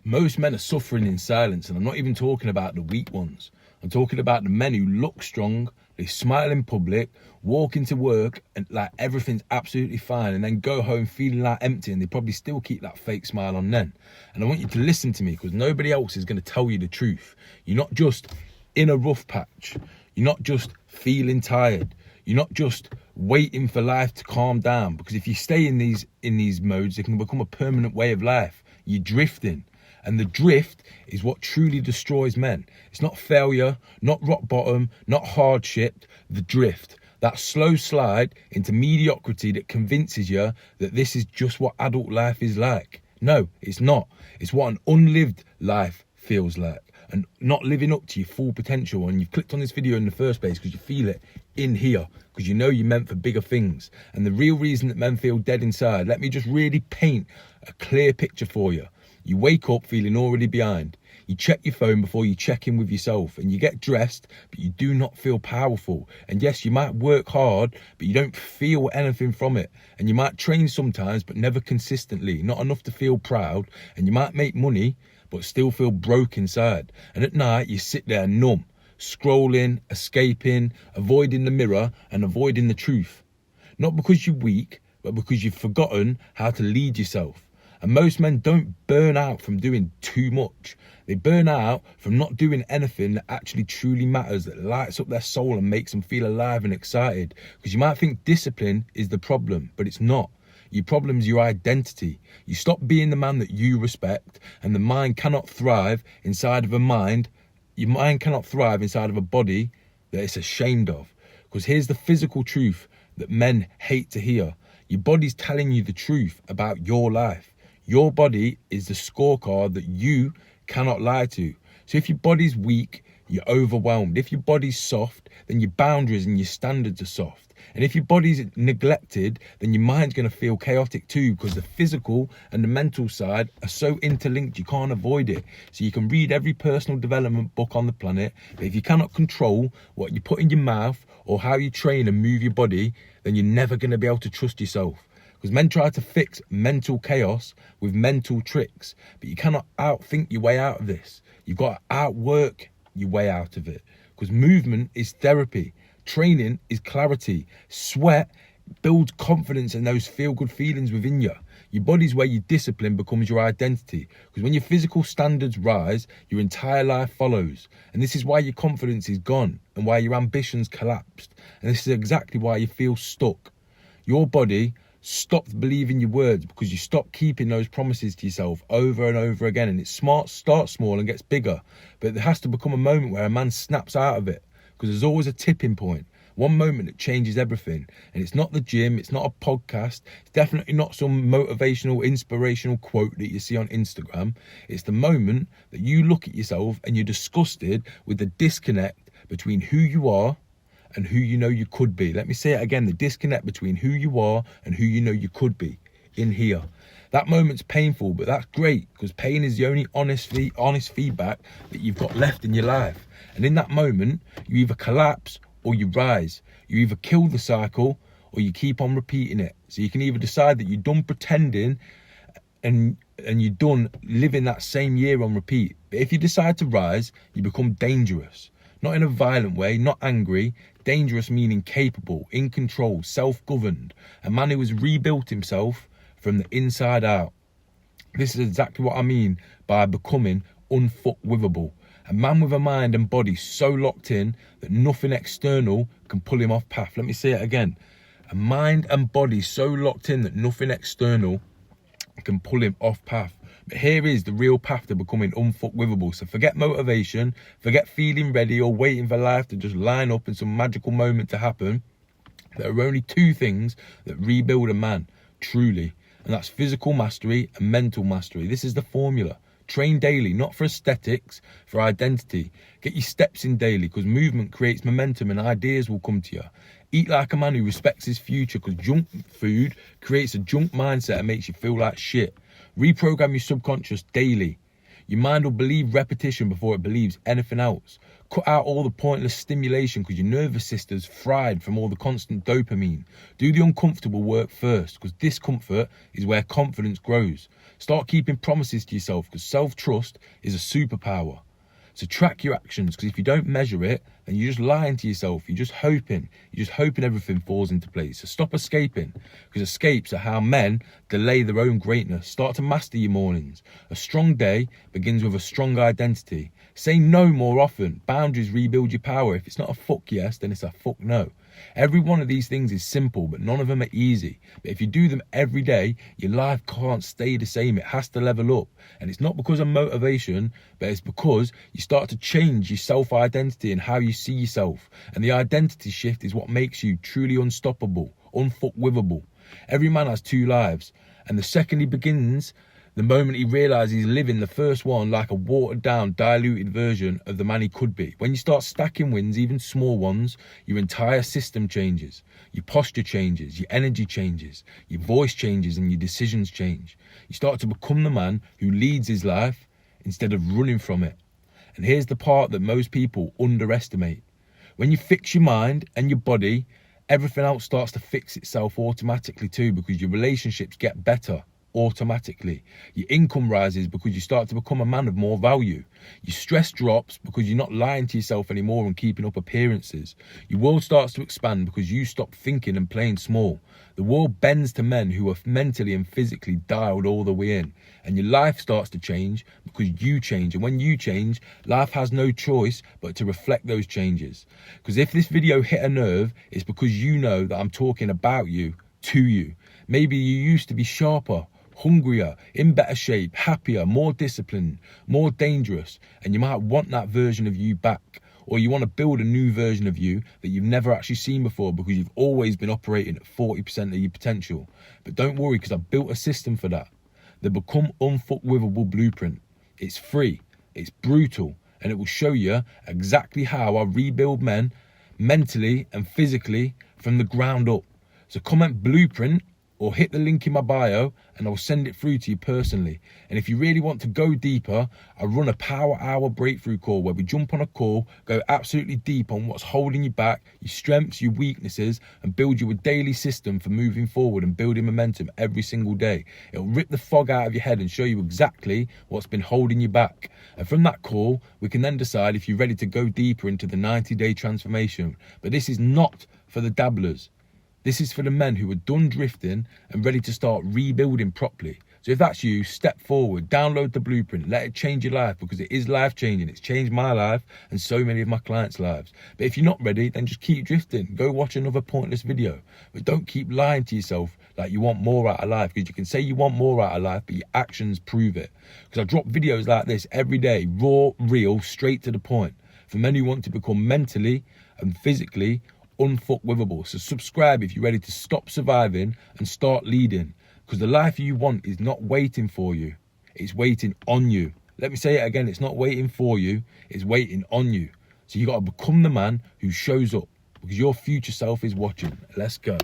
Most men are suffering in silence, and I'm not even talking about the weak ones. I'm talking about the men who look strong, they smile in public, walk into work and like everything's absolutely fine, and then go home feeling like empty, and they probably still keep that fake smile on then. And I want you to listen to me, because nobody else is going to tell you the truth. You're not just in a rough patch. You're not just feeling tired. You're not just waiting for life to calm down, because if you stay in these modes, it can become a permanent way of life. You're drifting. And the drift is what truly destroys men. It's not failure, not rock bottom, not hardship, the drift. That slow slide into mediocrity that convinces you that this is just what adult life is like. No, it's not. It's what an unlived life feels like. And not living up to your full potential. And you've clicked on this video in the first place because you feel it in here, because you know you're meant for bigger things. And the real reason that men feel dead inside, let me just really paint a clear picture for you. You wake up feeling already behind. You check your phone before you check in with yourself, and you get dressed, but you do not feel powerful. And yes, you might work hard, but you don't feel anything from it. And you might train sometimes, but never consistently, not enough to feel proud. And you might make money, but still feel broke inside. And at night, you sit there numb, scrolling, escaping, avoiding the mirror and avoiding the truth. Not because you're weak, but because you've forgotten how to lead yourself. And most men don't burn out from doing too much. They burn out from not doing anything that actually truly matters, that lights up their soul and makes them feel alive and excited. Because you might think discipline is the problem, but it's not. Your problem is your identity. You stop being the man that you respect, and the mind cannot thrive inside of a mind. Your mind cannot thrive inside of a body that it's ashamed of. Because here's the physical truth that men hate to hear. Your body's telling you the truth about your life. Your body is the scorecard that you cannot lie to. So if your body's weak, you're overwhelmed. If your body's soft, then your boundaries and your standards are soft. And if your body's neglected, then your mind's going to feel chaotic too, because the physical and the mental side are so interlinked, you can't avoid it. So you can read every personal development book on the planet, but if you cannot control what you put in your mouth or how you train and move your body, then you're never going to be able to trust yourself. Because men try to fix mental chaos with mental tricks, but you cannot outthink your way out of this. You've got to outwork your way out of it. Because movement is therapy. Training is clarity. Sweat builds confidence and those feel-good feelings within you. Your body's where your discipline becomes your identity. Because when your physical standards rise, your entire life follows. And this is why your confidence is gone and why your ambitions collapsed. And this is exactly why you feel stuck. Your body stopped believing your words because you stopped keeping those promises to yourself over and over again. And it's smart, starts small and gets bigger. But there has to become a moment where a man snaps out of it, because there's always a tipping point. One moment that changes everything. And it's not the gym, it's not a podcast, it's definitely not some motivational, inspirational quote that you see on Instagram. It's the moment that you look at yourself and you're disgusted with the disconnect between who you are and who you know you could be. Let me say it again, the disconnect between who you are and who you know you could be in here. That moment's painful, but that's great, because pain is the only honest feedback that you've got left in your life. And in that moment, you either collapse or you rise. You either kill the cycle or you keep on repeating it. So you can either decide that you're done pretending and you're done living that same year on repeat. But if you decide to rise, you become dangerous. Not in a violent way, not angry. Dangerous meaning capable, in control, self-governed. A man who has rebuilt himself from the inside out. This is exactly what I mean by becoming unfuckwithable. A man with a mind and body so locked in that nothing external can pull him off path. Let me say it again. A mind and body so locked in that nothing external can pull him off path. But here is the real path to becoming unfuckwithable. So forget motivation, forget feeling ready or waiting for life to just line up in some magical moment to happen. There are only two things that rebuild a man, truly. And that's physical mastery and mental mastery. This is the formula. Train daily, not for aesthetics, for identity. Get your steps in daily, because movement creates momentum and ideas will come to you. Eat like a man who respects his future, because junk food creates a junk mindset and makes you feel like shit. Reprogram your subconscious daily. Your mind will believe repetition before it believes anything else. Cut out all the pointless stimulation, because your nervous system's fried from all the constant dopamine. Do the uncomfortable work first, because discomfort is where confidence grows. Start keeping promises to yourself, because self-trust is a superpower. So track your actions, because if you don't measure it, then you're just lying to yourself. You're just hoping everything falls into place. So stop escaping, because escapes are how men delay their own greatness. Start to master your mornings. A strong day begins with a strong identity. Say no more often. Boundaries rebuild your power. If it's not a fuck yes, then it's a fuck no. Every one of these things is simple, but none of them are easy. But if you do them every day, your life can't stay the same. It has to level up. And it's not because of motivation, but it's because you start to change your self-identity and how you see yourself. And the identity shift is what makes you truly unstoppable, unfuckwithable. Every man has two lives. And the second he begins, the moment he realises he's living the first one like a watered down, diluted version of the man he could be. When you start stacking wins, even small ones, your entire system changes. Your posture changes, your energy changes, your voice changes, and your decisions change. You start to become the man who leads his life instead of running from it. And here's the part that most people underestimate. When you fix your mind and your body, everything else starts to fix itself automatically too, because your relationships get better automatically. Your income rises because you start to become a man of more value. Your stress drops because you're not lying to yourself anymore and keeping up appearances. Your world starts to expand because you stop thinking and playing small. The world bends to men who are mentally and physically dialed all the way in. And your life starts to change because you change. And when you change, life has no choice but to reflect those changes. Because if this video hit a nerve, it's because you know that I'm talking about you, to you. Maybe you used to be sharper, hungrier, in better shape, happier, more disciplined, more dangerous, and you might want that version of you back. Or you want to build a new version of you that you've never actually seen before, because you've always been operating at 40% of your potential. But don't worry, because I've built a system for that. The Become Unfuckwithable blueprint. It's free, it's brutal, and it will show you exactly how I rebuild men mentally and physically from the ground up. So comment blueprint or hit the link in my bio and I'll send it through to you personally. And if you really want to go deeper, I run a power hour breakthrough call where we jump on a call, go absolutely deep on what's holding you back, your strengths, your weaknesses, and build you a daily system for moving forward and building momentum every single day. It'll rip the fog out of your head and show you exactly what's been holding you back. And from that call, we can then decide if you're ready to go deeper into the 90-day transformation. But this is not for the dabblers. This is for the men who are done drifting and ready to start rebuilding properly. So if that's you, step forward, download the blueprint, let it change your life, because it is life changing. It's changed my life and so many of my clients' lives. But if you're not ready, then just keep drifting. Go watch another pointless video. But don't keep lying to yourself like you want more out of life, because you can say you want more out of life, but your actions prove it. Because I drop videos like this every day, raw, real, straight to the point, for men who want to become mentally and physically unfuckwithable. So subscribe if you're ready to stop surviving and start leading, because the life you want is not waiting for you, it's waiting on you. Let me say it again, it's not waiting for you, it's waiting on you. So you got to become the man who shows up, because your future self is watching. Let's go.